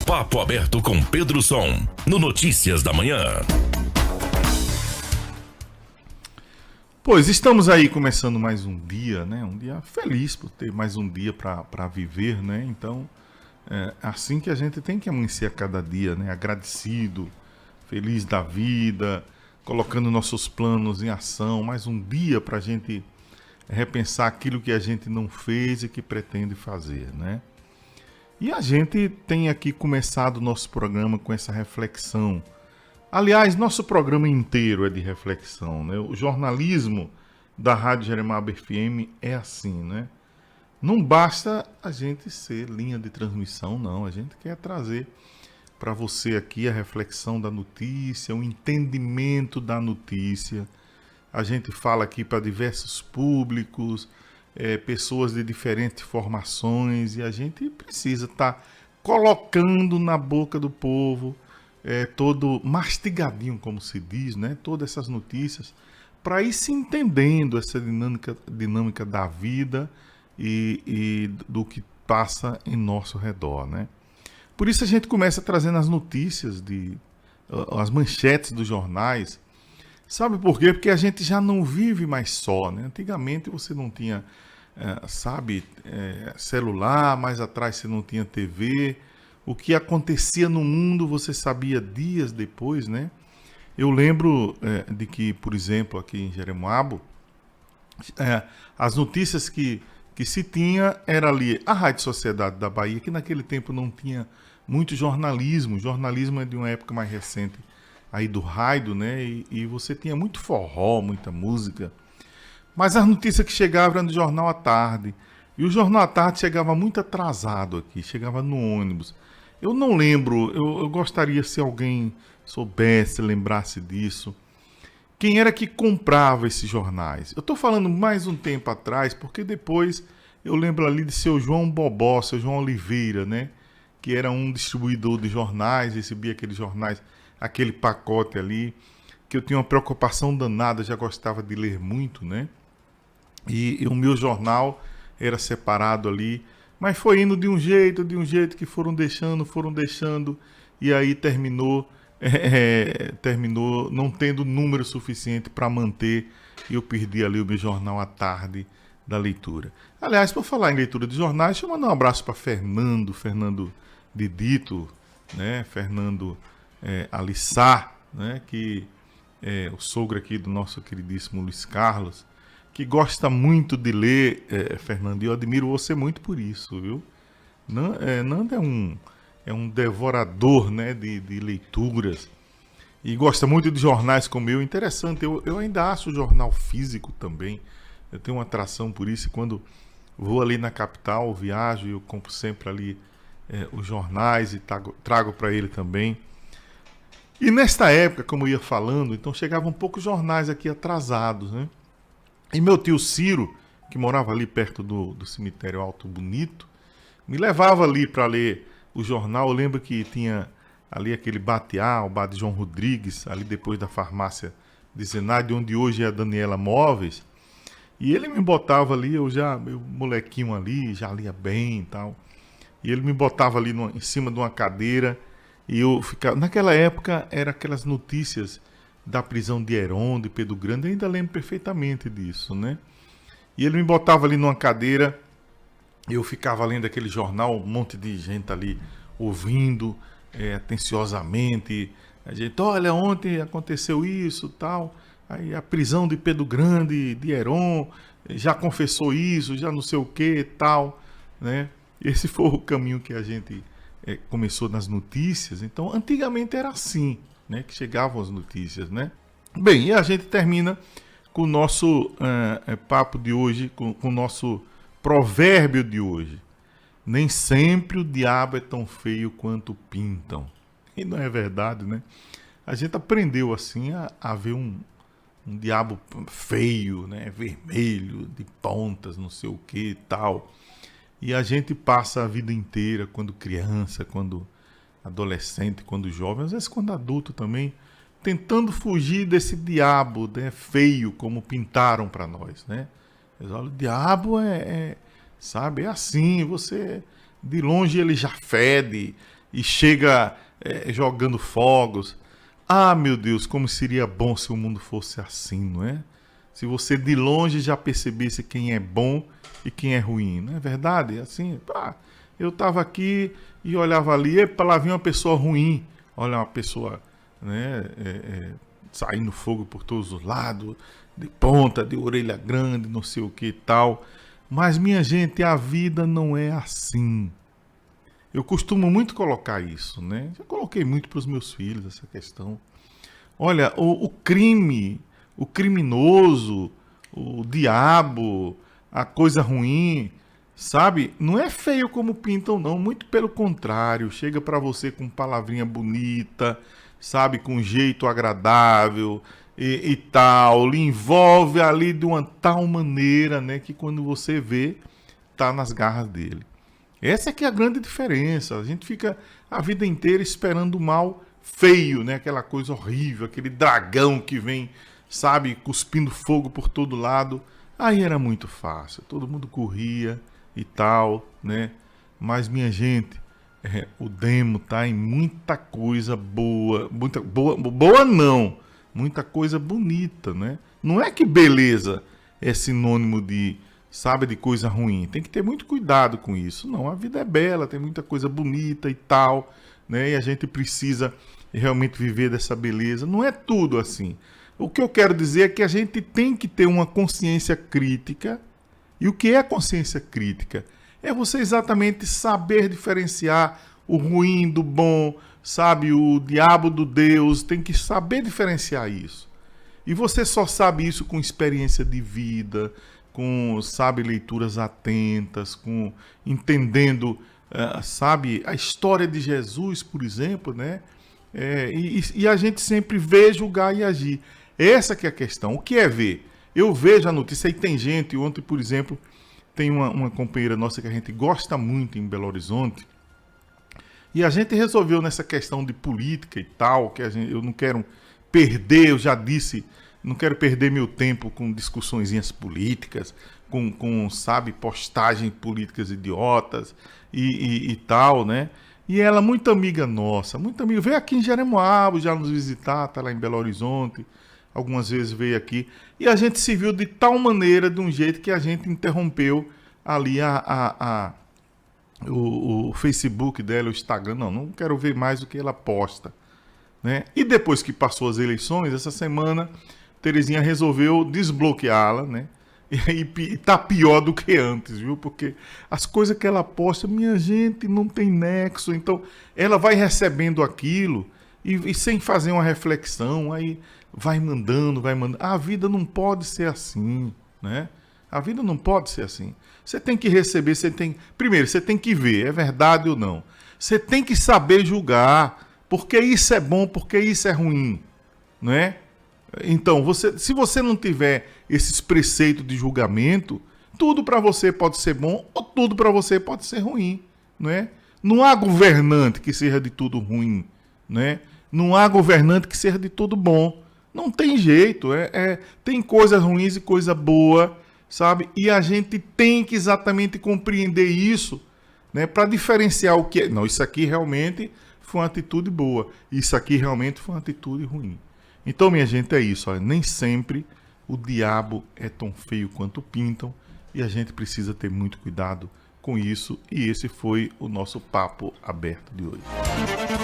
Papo aberto com Pedro Som, no Notícias da Manhã. Pois, estamos aí começando mais um dia, né? Um dia feliz por ter mais um dia para viver, né? Então, é assim que a gente tem que amanhecer a cada dia, né? Agradecido, feliz da vida, colocando nossos planos em ação. Mais um dia para a gente repensar aquilo que a gente não fez e que pretende fazer, né? E a gente tem aqui começado o nosso programa com essa reflexão. Aliás, nosso programa inteiro é de reflexão, né? O jornalismo da Rádio Jeremiaba FM é assim, né? Não basta a gente ser linha de transmissão, não. A gente quer trazer para você aqui a reflexão da notícia, o entendimento da notícia. A gente fala aqui para diversos públicos, pessoas de diferentes formações, e a gente precisa estar colocando na boca do povo todo mastigadinho, como se diz, né? Todas essas notícias, para ir se entendendo essa dinâmica da vida e do que passa em nosso redor, né? Por isso a gente começa trazendo as notícias, as manchetes dos jornais. Sabe por quê? Porque a gente já não vive mais só, né? Antigamente você não tinha, celular, mais atrás você não tinha TV. O que acontecia no mundo você sabia dias depois, né? Eu lembro de que, por exemplo, aqui em Jeremoabo, as notícias que se tinha era ali a Rádio Sociedade da Bahia, que naquele tempo não tinha muito jornalismo. O jornalismo é de uma época mais recente aí do rádio, né? E você tinha muito forró, muita música. Mas as notícias que chegavam eram do Jornal à Tarde. E o Jornal à Tarde chegava muito atrasado aqui, chegava no ônibus. Eu não lembro, eu gostaria se alguém soubesse, lembrasse disso. Quem era que comprava esses jornais? Eu estou falando mais um tempo atrás, porque depois eu lembro ali de seu João Bobó, seu João Oliveira, né? Que era um distribuidor de jornais, recebia aqueles jornais, aquele pacote ali, que eu tinha uma preocupação danada, já gostava de ler muito, né? E o meu jornal era separado ali, mas foi indo de um jeito que foram deixando, e aí terminou não tendo número suficiente para manter, e eu perdi ali o meu jornal à tarde da leitura. Aliás, por falar em leitura de jornais, deixa eu mandar um abraço para Fernando Didito, né? Fernando Alissá, né? Que é o sogro aqui do nosso queridíssimo Luiz Carlos, que gosta muito de ler, Fernando, e eu admiro você muito por isso, viu? Nando é um devorador, né, de leituras, e gosta muito de jornais como eu. Interessante, eu ainda acho o jornal físico também, eu tenho uma atração por isso, e quando vou ali na capital, viajo, eu compro sempre ali os jornais e trago para ele também. E nesta época, como eu ia falando, então chegavam poucos jornais aqui atrasados, né? E meu tio Ciro, que morava ali perto do cemitério Alto Bonito, me levava ali para ler o jornal. Eu lembro que tinha ali aquele Bateá, o bar de João Rodrigues, ali depois da farmácia de Zenaide, onde hoje é a Daniela Móveis. E ele me botava ali, meu molequinho ali, já lia bem e tal. E ele me botava ali em cima de uma cadeira, e eu ficava... Naquela época, eram aquelas notícias da prisão de Heron, de Pedro Grande, eu ainda lembro perfeitamente disso, né? E ele me botava ali numa cadeira, eu ficava lendo aquele jornal, um monte de gente ali ouvindo atenciosamente. A gente, olha, ontem aconteceu isso, tal. Aí a prisão de Pedro Grande, de Heron, já confessou isso, já não sei o que, tal, né? Esse foi o caminho que a gente começou nas notícias. Então, antigamente era assim, né, que chegavam as notícias, né? Bem, e a gente termina com o nosso papo de hoje, com o nosso provérbio de hoje. Nem sempre o diabo é tão feio quanto pintam. E não é verdade, né? A gente aprendeu assim a ver um diabo feio, né? Vermelho, de pontas, não sei o que e tal. E a gente passa a vida inteira, quando criança, quando adolescente, quando jovem, às vezes quando adulto também, tentando fugir desse diabo, né, feio, como pintaram para nós, né? Eles olham, o diabo sabe, é assim, você, de longe ele já fede, e chega jogando fogos. Ah, meu Deus, como seria bom se o mundo fosse assim, não é? Se você de longe já percebesse quem é bom e quem é ruim, não é verdade? Assim, eu estava aqui e olhava ali, epa, lá vinha uma pessoa ruim. Olha, uma pessoa, né, saindo fogo por todos os lados, de ponta, de orelha grande, não sei o que e tal. Mas, minha gente, a vida não é assim. Eu costumo muito colocar isso, né? Já coloquei muito para os meus filhos essa questão. Olha, o crime, o criminoso, o diabo, a coisa ruim, sabe? Não é feio como pintam, não. Muito pelo contrário. Chega para você com palavrinha bonita, sabe? Com jeito agradável e tal. Lhe envolve ali de uma tal maneira, né? Que quando você vê, tá nas garras dele. Essa é que é a grande diferença. A gente fica a vida inteira esperando o mal feio, né? Aquela coisa horrível, aquele dragão que vem, sabe, cuspindo fogo por todo lado. Aí era muito fácil, todo mundo corria e tal, né? Mas, minha gente, o demo tá em muita coisa boa, boa não, muita coisa bonita, né? Não é que beleza é sinônimo de, sabe, de coisa ruim. Tem que ter muito cuidado com isso. Não, a vida é bela, tem muita coisa bonita e tal, né? E a gente precisa realmente viver dessa beleza. Não é tudo assim. O que eu quero dizer é que a gente tem que ter uma consciência crítica. E o que é consciência crítica? É você exatamente saber diferenciar o ruim do bom, sabe, o diabo do Deus. Tem que saber diferenciar isso. E você só sabe isso com experiência de vida, com, sabe, leituras atentas, com entendendo, sabe, a história de Jesus, por exemplo, né? E a gente sempre vê, julgar e agir. Essa que é a questão. O que é ver? Eu vejo a notícia e tem gente, ontem, por exemplo, tem uma companheira nossa que a gente gosta muito em Belo Horizonte, e a gente resolveu nessa questão de política e tal, que eu não quero perder, eu já disse, não quero perder meu tempo com discussõezinhas políticas, com sabe, postagens políticas idiotas e tal, né? E ela, muito amiga nossa, muito amiga, veio aqui em Jeremoabo já nos visitar, tá lá em Belo Horizonte, algumas vezes veio aqui, e a gente se viu de tal maneira, de um jeito que a gente interrompeu ali o Facebook dela, o Instagram, não quero ver mais o que ela posta, né? E depois que passou as eleições, essa semana, Terezinha resolveu desbloqueá-la, né? E tá pior do que antes, viu? Porque as coisas que ela posta, minha gente, não tem nexo. Então, ela vai recebendo aquilo e sem fazer uma reflexão, aí vai mandando. A vida não pode ser assim, né? A vida não pode ser assim. Você tem que receber, primeiro, você tem que ver, é verdade ou não. Você tem que saber julgar, porque isso é bom, porque isso é ruim, não é? Então, se você não tiver esses preceitos de julgamento, tudo para você pode ser bom ou tudo para você pode ser ruim, não é? Não há governante que seja de tudo ruim, né? Não há governante que seja de tudo bom. Não tem jeito, tem coisas ruins e coisa boa, sabe? E a gente tem que exatamente compreender isso, né? Para diferenciar o que é. Não, isso aqui realmente foi uma atitude boa, isso aqui realmente foi uma atitude ruim. Então, minha gente, é isso. Olha, nem sempre o diabo é tão feio quanto pintam e a gente precisa ter muito cuidado com isso. E esse foi o nosso papo aberto de hoje.